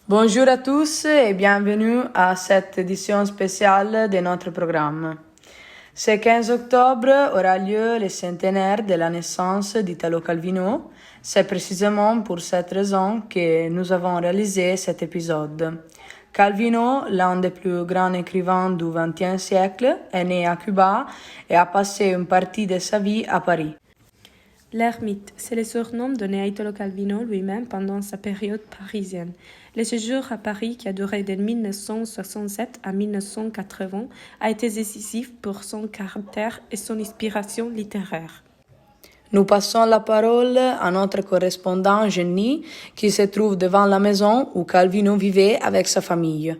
Bonjour à tous et bienvenue à cette édition spéciale de notre programme. Ce 15 octobre aura lieu le centenaire de la naissance d'Italo Calvino. C'est précisément pour cette raison que nous avons réalisé cet épisode. Calvino, l'un des plus grands écrivains du XXe siècle, est né à Cuba et a passé une partie de sa vie à Paris. L'ermite, c'est le surnom donné à Italo Calvino lui-même pendant sa période parisienne. Le séjour à Paris, qui a duré de 1967 à 1980, a été décisif pour son caractère et son inspiration littéraire. Nous passons la parole à notre correspondant Jenny, qui se trouve devant la maison où Calvino vivait avec sa famille.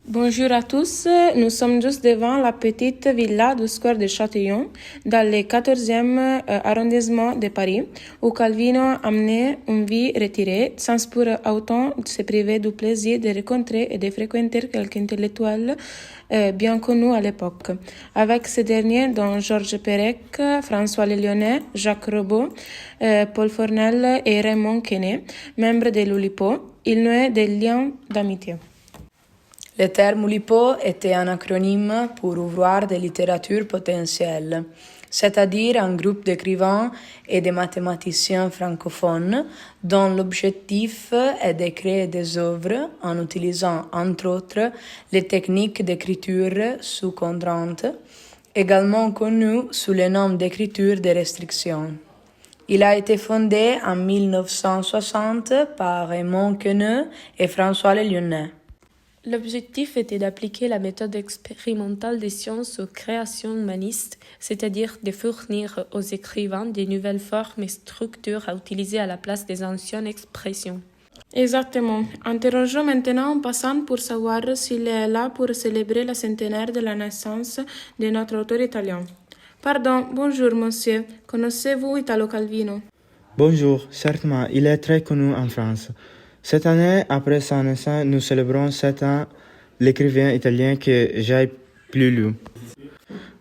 Bonjour à tous, nous sommes juste devant la petite villa du square de Châtillon, dans le 14e arrondissement de Paris, où Calvino a mené une vie retirée, sans pour autant se priver du plaisir de rencontrer et de fréquenter quelques intellectuels bien connus à l'époque. Avec ces derniers, dont Georges Perec, François Le Lyonnais, Jacques Ribot, Paul Fournel et Raymond Queneau, membres de l'Oulipo, il nouait des liens d'amitié. Le terme Oulipo était un acronyme pour Ouvroir de littérature potentielle, c'est-à-dire un groupe d'écrivains et de mathématiciens francophones dont l'objectif est de créer des œuvres en utilisant entre autres les techniques d'écriture sous contrainte, également connues sous le nom d'écriture de restriction. Il a été fondé en 1960 par Raymond Queneau et François Le Lyonnais. L'objectif était d'appliquer la méthode expérimentale des sciences aux créations humanistes, c'est-à-dire de fournir aux écrivains de nouvelles formes et structures à utiliser à la place des anciennes expressions. Exactement. Interrogeons maintenant un passant pour savoir s'il est là pour célébrer le centenaire de la naissance de notre auteur italien. Pardon, bonjour monsieur. Connaissez-vous Italo Calvino? Bonjour, certainement, il est très connu en France. Cette année, après sa naissance, nous célébrons 7 ans l'écrivain italien que j'ai plus lu.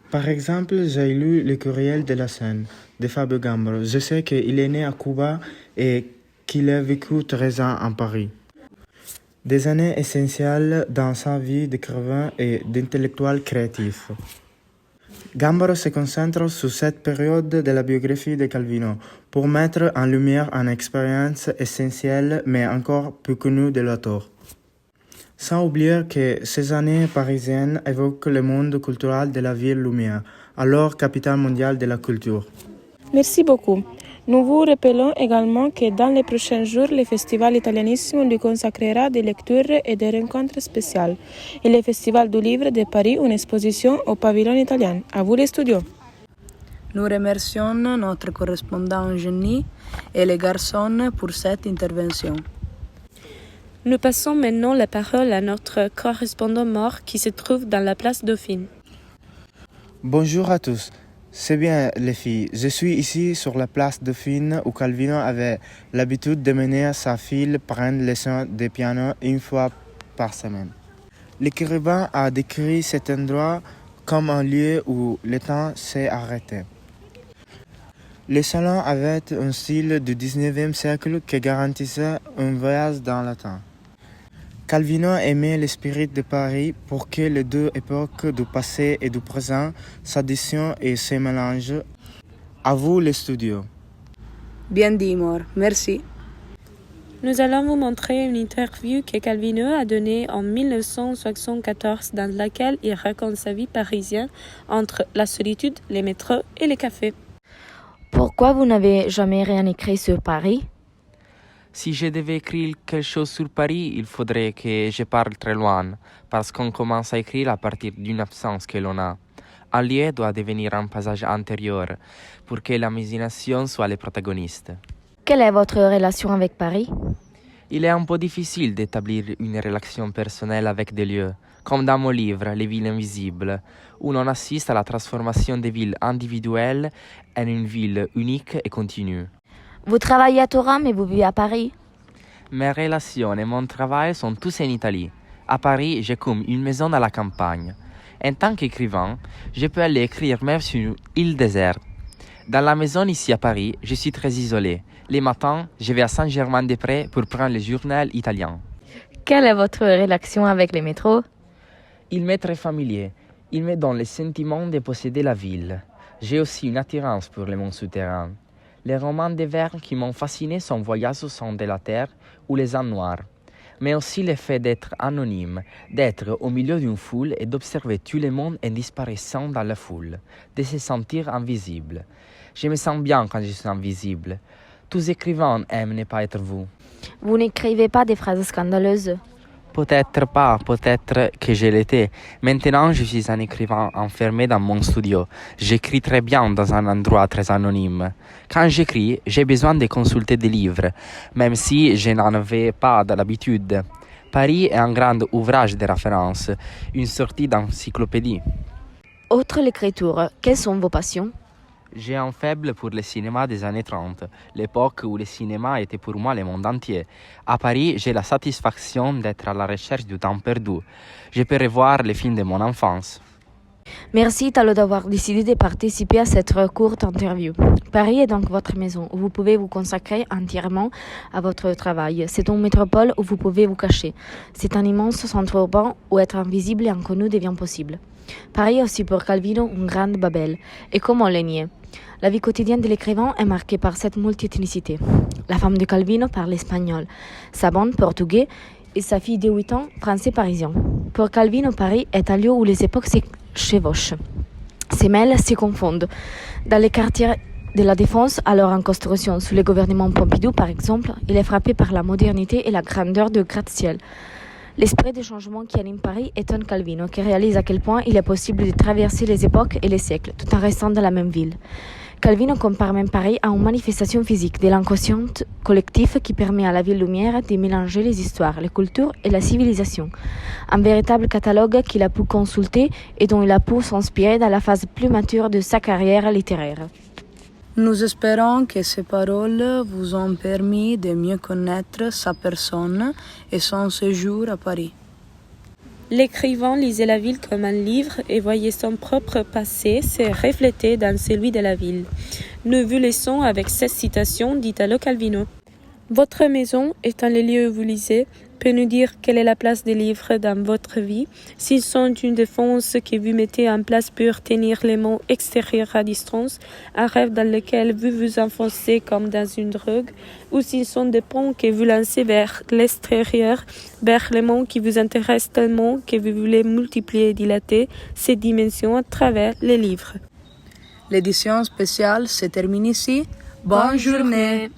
Par exemple, j'ai lu Le Courriel de la Seine de Fabio Gambaro. Je sais qu'il est né à Cuba et qu'il a vécu 13 ans en Paris. Des années essentielles dans sa vie d'écrivain et d'intellectuel créatif. Gambaro se concentre sur cette période de la biographie de Calvino pour mettre en lumière une expérience essentielle mais encore peu connue de l'auteur. Sans oublier que ces années parisiennes évoquent le monde culturel de la ville Lumière, alors capitale mondiale de la culture. Merci beaucoup. Nous vous rappelons également que dans les prochains jours, le Festival Italianissimo lui consacrera des lectures et des rencontres spéciales. Et le Festival du Livre de Paris, une exposition au pavillon italien. À vous les studios. Nous remercions notre correspondant Jenny et les garçons pour cette intervention. Nous passons maintenant la parole à notre correspondant Maure qui se trouve dans la place Dauphine. Bonjour à tous. C'est bien les filles. Je suis ici sur la place Dauphine où Calvino avait l'habitude de mener sa fille prendre leçons de piano une fois par semaine. L'écrivain a décrit cet endroit comme un lieu où le temps s'est arrêté. Le salon avait un style du XIXe siècle qui garantissait un voyage dans le temps. Calvino aimait l'esprit de Paris pour que les deux époques du passé et du présent s'additionnent et se mélangent. À vous le studio. Bien dit, Maure. Merci. Nous allons vous montrer une interview que Calvino a donnée en 1974 dans laquelle il raconte sa vie parisienne entre la solitude, les métros et les cafés. Pourquoi vous n'avez jamais rien écrit sur Paris? Si je devais écrire quelque chose sur Paris, il faudrait que je parle très loin, parce qu'on commence à écrire à partir d'une absence que l'on a. Un lieu doit devenir un passage antérieur pour que l'imagination soit le protagoniste. Quelle est votre relation avec Paris? Il est un peu difficile d'établir une relation personnelle avec des lieux, comme dans mon livre Les villes invisibles, où l'on assiste à la transformation des villes individuelles en une ville unique et continue. Vous travaillez à Turin et vous vivez à Paris? Mes relations et mon travail sont tous en Italie. À Paris, j'ai comme une maison dans la campagne. En tant qu'écrivain, je peux aller écrire même sur une île déserte. Dans la maison ici à Paris, je suis très isolé. Les matins, je vais à Saint-Germain-des-Prés pour prendre le journal italien. Quelle est votre relation avec les métros? Il m'est très familier. Il me donne le sentiment de posséder la ville. J'ai aussi une attirance pour les monts souterrains. Les romans de Verne qui m'ont fasciné sont Voyage au centre de la Terre ou Les ânes noirs. Mais aussi le fait d'être anonyme, d'être au milieu d'une foule et d'observer tout le monde en disparaissant dans la foule, de se sentir invisible. Je me sens bien quand je suis invisible. Tous écrivains aiment ne pas être vous. Vous n'écrivez pas des phrases scandaleuses? Peut-être pas, peut-être que je l'étais. Maintenant, je suis un écrivain enfermé dans mon studio. J'écris très bien dans un endroit très anonyme. Quand j'écris, j'ai besoin de consulter des livres, même si je n'en avais pas l'habitude. Paris est un grand ouvrage de référence, une sortie d'encyclopédie. Outre l'écriture, quelles sont vos passions? J'ai un faible pour le cinéma des années 30, l'époque où le cinéma était pour moi le monde entier. À Paris, j'ai la satisfaction d'être à la recherche du temps perdu. Je peux revoir les films de mon enfance. Merci Italo d'avoir décidé de participer à cette courte interview. Paris est donc votre maison où vous pouvez vous consacrer entièrement à votre travail. C'est une métropole où vous pouvez vous cacher. C'est un immense centre urbain où être invisible et inconnu devient possible. Paris est aussi pour Calvino une grande Babel. Et comment le nier? La vie quotidienne de l'écrivain est marquée par cette multiethnicité. La femme de Calvino parle espagnol, sa bande portugais et sa fille de 8 ans français parisien. Pour Calvino, Paris est un lieu où les époques se chevauchent, se mêlent, se confondent. Dans les quartiers de la Défense, alors en construction sous le gouvernement Pompidou par exemple, il est frappé par la modernité et la grandeur du gratte-ciel. L'esprit de changement qui anime Paris étonne Calvino, qui réalise à quel point il est possible de traverser les époques et les siècles, tout en restant dans la même ville. Calvino compare même Paris à une manifestation physique de l'inconscient collectif qui permet à la ville lumière de mélanger les histoires, les cultures et la civilisation. Un véritable catalogue qu'il a pu consulter et dont il a pu s'inspirer dans la phase plus mature de sa carrière littéraire. Nous espérons que ces paroles vous ont permis de mieux connaître sa personne et son séjour à Paris. L'écrivain lisait la ville comme un livre et voyait son propre passé se refléter dans celui de la ville. Nous vous laissons avec cette citation d'Italo Calvino. Votre maison étant le lieu où vous lisez, peut nous dire quelle est la place des livres dans votre vie, s'ils sont une défense que vous mettez en place pour tenir les mots extérieurs à distance, un rêve dans lequel vous vous enfoncez comme dans une drogue, ou s'ils sont des ponts que vous lancez vers l'extérieur, vers les mots qui vous intéressent tellement que vous voulez multiplier et dilater ces dimensions à travers les livres. L'édition spéciale se termine ici. Bonne journée!